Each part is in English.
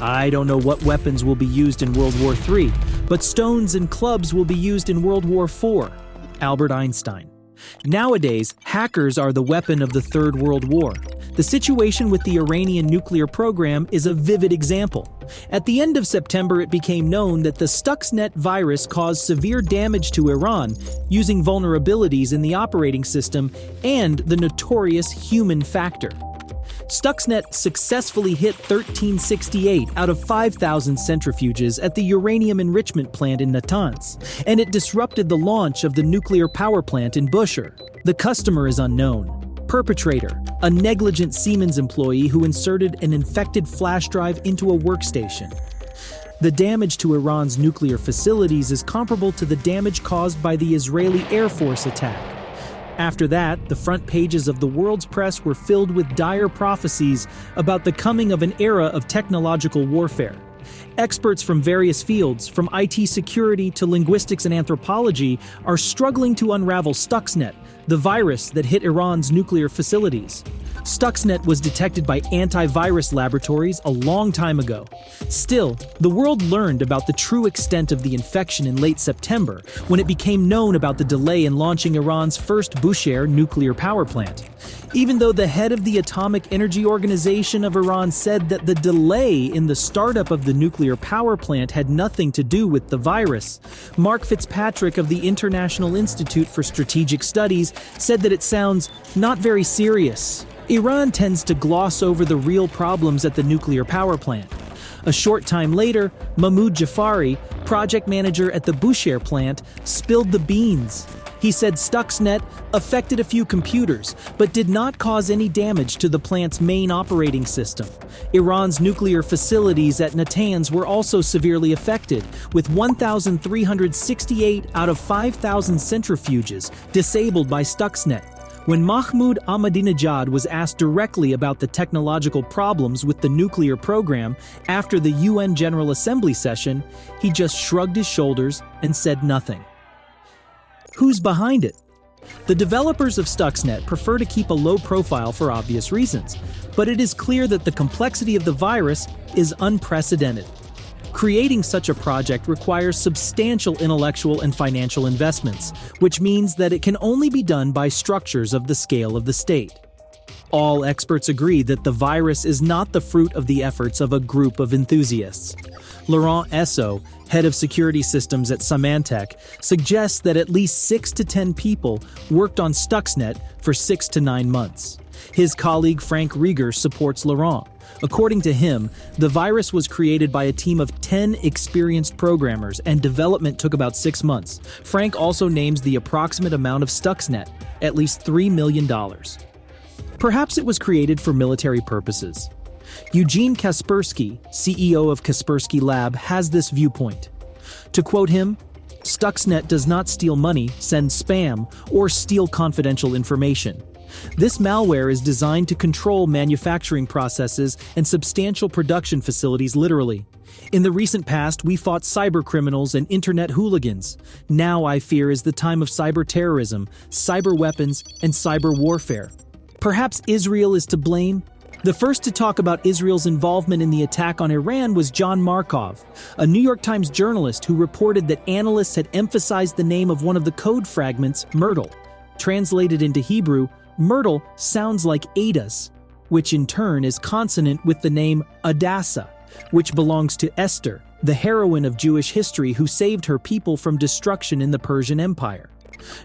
I don't know what weapons will be used in World War III, but stones and clubs will be used in World War IV. Albert Einstein. Nowadays, hackers are the weapon of the Third World War. The situation with the Iranian nuclear program is a vivid example. At the end of September, it became known that the Stuxnet virus caused severe damage to Iran using vulnerabilities in the operating system and the notorious human factor. Stuxnet successfully hit 1368 out of 5,000 centrifuges at the uranium enrichment plant in Natanz, and it disrupted the launch of the nuclear power plant in Bushehr. The customer is unknown. Perpetrator, a negligent Siemens employee who inserted an infected flash drive into a workstation. The damage to Iran's nuclear facilities is comparable to the damage caused by the Israeli Air Force attack. After that, the front pages of the world's press were filled with dire prophecies about the coming of an era of technological warfare. Experts from various fields, from IT security to linguistics and anthropology, are struggling to unravel Stuxnet, the virus that hit Iran's nuclear facilities. Stuxnet was detected by antivirus laboratories a long time ago. Still, the world learned about the true extent of the infection in late September, when it became known about the delay in launching Iran's first Bushehr nuclear power plant. Even though the head of the Atomic Energy Organization of Iran said that the delay in the startup of the nuclear power plant had nothing to do with the virus, Mark Fitzpatrick of the International Institute for Strategic Studies said that it sounds not very serious. Iran tends to gloss over the real problems at the nuclear power plant. A short time later, Mahmoud Jafari, project manager at the Bushehr plant, spilled the beans. He said Stuxnet affected a few computers, but did not cause any damage to the plant's main operating system. Iran's nuclear facilities at Natanz were also severely affected, with 1,368 out of 5,000 centrifuges disabled by Stuxnet. When Mahmoud Ahmadinejad was asked directly about the technological problems with the nuclear program after the UN General Assembly session, he just shrugged his shoulders and said nothing. Who's behind it? The developers of Stuxnet prefer to keep a low profile for obvious reasons, but it is clear that the complexity of the virus is unprecedented. Creating such a project requires substantial intellectual and financial investments, which means that it can only be done by structures of the scale of the state. All experts agree that the virus is not the fruit of the efforts of a group of enthusiasts. Laurent Esso, head of security systems at Symantec, suggests that at least 6 to 10 people worked on Stuxnet for 6 to 9 months. His colleague Frank Rieger supports Laurent. According to him, the virus was created by a team of 10 experienced programmers and development took about 6 months. Frank also names the approximate amount of Stuxnet, at least $3 million. Perhaps it was created for military purposes. Eugene Kaspersky, CEO of Kaspersky Lab, has this viewpoint. To quote him, "Stuxnet does not steal money, send spam, or steal confidential information. This malware is designed to control manufacturing processes and substantial production facilities literally. In the recent past, we fought cyber criminals and internet hooligans. Now, I fear, is the time of cyber terrorism, cyber weapons, and cyber warfare. Perhaps Israel is to blame?" The first to talk about Israel's involvement in the attack on Iran was John Markov, a New York Times journalist who reported that analysts had emphasized the name of one of the code fragments, Myrtle. Translated into Hebrew, Myrtle sounds like Ada's, which in turn is consonant with the name Adassa, which belongs to Esther, the heroine of Jewish history who saved her people from destruction in the Persian Empire.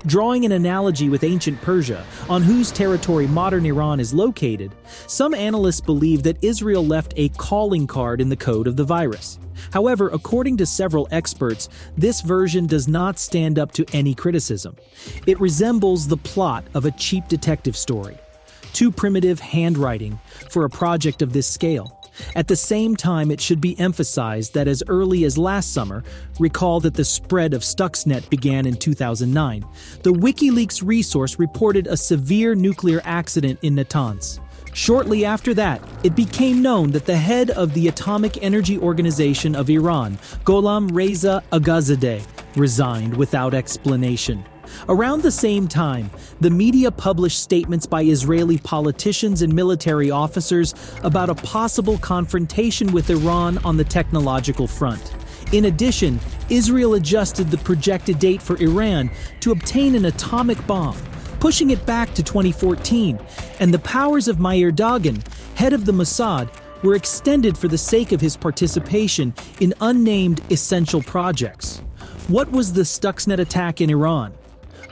Drawing an analogy with ancient Persia, on whose territory modern Iran is located, some analysts believe that Israel left a calling card in the code of the virus. However, according to several experts, this version does not stand up to any criticism. It resembles the plot of a cheap detective story. Too primitive handwriting for a project of this scale. At the same time, it should be emphasized that as early as last summer, recall that the spread of Stuxnet began in 2009, the WikiLeaks resource reported a severe nuclear accident in Natanz. Shortly after that, it became known that the head of the Atomic Energy Organization of Iran, Gholam Reza Aghazadeh, resigned without explanation. Around the same time, the media published statements by Israeli politicians and military officers about a possible confrontation with Iran on the technological front. In addition, Israel adjusted the projected date for Iran to obtain an atomic bomb, pushing it back to 2014, and the powers of Meir Dagan, head of the Mossad, were extended for the sake of his participation in unnamed essential projects. What was the Stuxnet attack in Iran?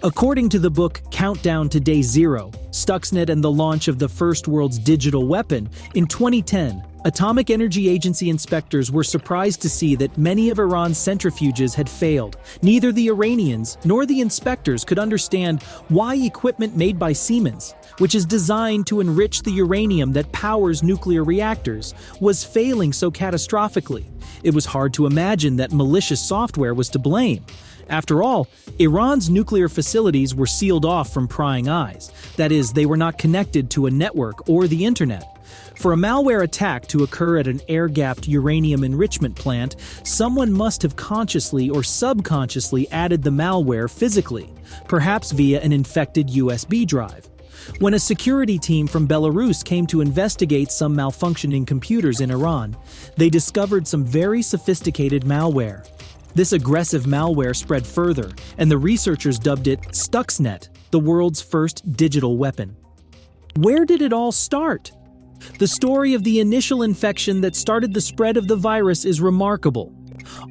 According to the book Countdown to Day Zero, Stuxnet and the launch of the first world's digital weapon, in 2010, Atomic Energy Agency inspectors were surprised to see that many of Iran's centrifuges had failed. Neither the Iranians nor the inspectors could understand why equipment made by Siemens, which is designed to enrich the uranium that powers nuclear reactors, was failing so catastrophically. It was hard to imagine that malicious software was to blame. After all, Iran's nuclear facilities were sealed off from prying eyes. That is, they were not connected to a network or the internet. For a malware attack to occur at an air-gapped uranium enrichment plant, someone must have consciously or subconsciously added the malware physically, perhaps via an infected USB drive. When a security team from Belarus came to investigate some malfunctioning computers in Iran, they discovered some very sophisticated malware. This aggressive malware spread further, and the researchers dubbed it Stuxnet, the world's first digital weapon. Where did it all start? The story of the initial infection that started the spread of the virus is remarkable.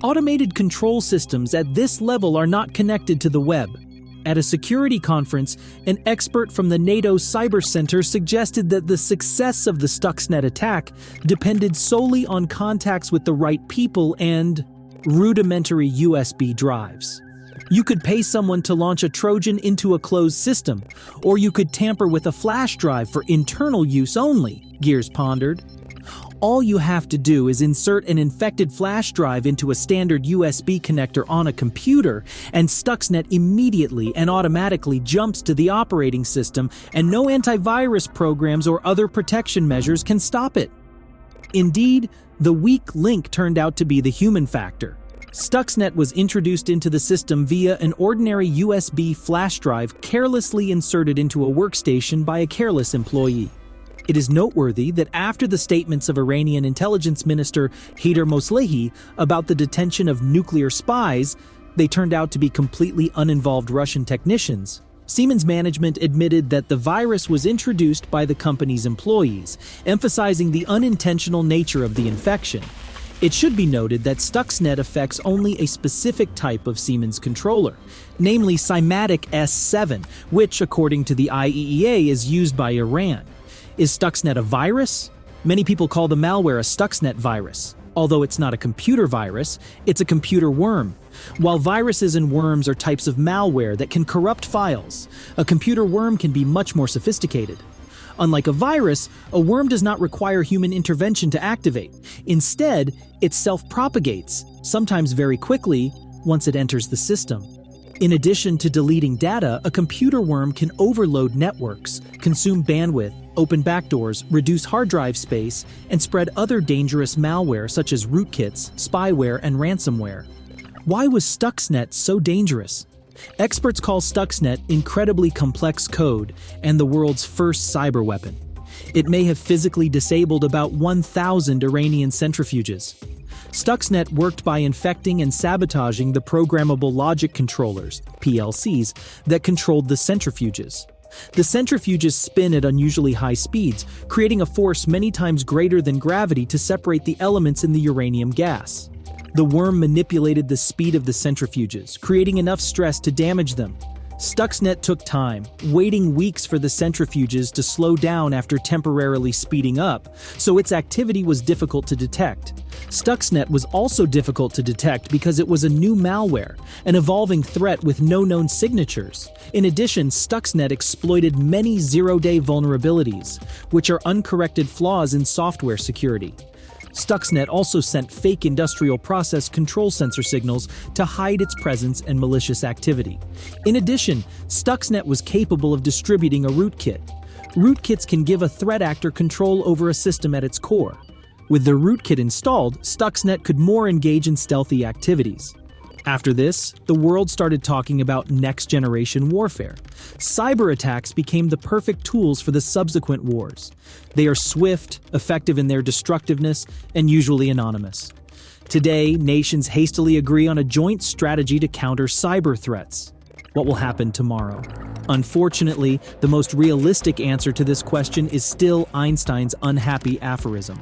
Automated control systems at this level are not connected to the web. At a security conference, an expert from the NATO Cyber Center suggested that the success of the Stuxnet attack depended solely on contacts with the right people and rudimentary USB drives. You could pay someone to launch a Trojan into a closed system, or you could tamper with a flash drive for internal use only, Gears pondered. All you have to do is insert an infected flash drive into a standard USB connector on a computer, and Stuxnet immediately and automatically jumps to the operating system, and no antivirus programs or other protection measures can stop it. Indeed, the weak link turned out to be the human factor. Stuxnet was introduced into the system via an ordinary USB flash drive carelessly inserted into a workstation by a careless employee. It is noteworthy that after the statements of Iranian intelligence minister Haider Moslehi about the detention of nuclear spies, they turned out to be completely uninvolved Russian technicians. Siemens management admitted that the virus was introduced by the company's employees, emphasizing the unintentional nature of the infection. It should be noted that Stuxnet affects only a specific type of Siemens controller, namely Simatic S7, which, according to the IEEA, is used by Iran. Is Stuxnet a virus? Many people call the malware a Stuxnet virus. Although it's not a computer virus, it's a computer worm. While viruses and worms are types of malware that can corrupt files, a computer worm can be much more sophisticated. Unlike a virus, a worm does not require human intervention to activate. Instead, it self-propagates, sometimes very quickly, once it enters the system. In addition to deleting data, a computer worm can overload networks, consume bandwidth, open backdoors, reduce hard drive space, and spread other dangerous malware such as rootkits, spyware, and ransomware. Why was Stuxnet so dangerous? Experts call Stuxnet incredibly complex code and the world's first cyber weapon. It may have physically disabled about 1,000 Iranian centrifuges. Stuxnet worked by infecting and sabotaging the programmable logic controllers, PLCs, that controlled the centrifuges. The centrifuges spin at unusually high speeds, creating a force many times greater than gravity to separate the elements in the uranium gas. The worm manipulated the speed of the centrifuges, creating enough stress to damage them. Stuxnet took time, waiting weeks for the centrifuges to slow down after temporarily speeding up, so its activity was difficult to detect. Stuxnet was also difficult to detect because it was a new malware, an evolving threat with no known signatures. In addition, Stuxnet exploited many zero-day vulnerabilities, which are uncorrected flaws in software security. Stuxnet also sent fake industrial process control sensor signals to hide its presence and malicious activity. In addition, Stuxnet was capable of distributing a rootkit. Rootkits can give a threat actor control over a system at its core. With the rootkit installed, Stuxnet could more engage in stealthy activities. After this, the world started talking about next-generation warfare. Cyber attacks became the perfect tools for the subsequent wars. They are swift, effective in their destructiveness, and usually anonymous. Today, nations hastily agree on a joint strategy to counter cyber threats. What will happen tomorrow? Unfortunately, the most realistic answer to this question is still Einstein's unhappy aphorism.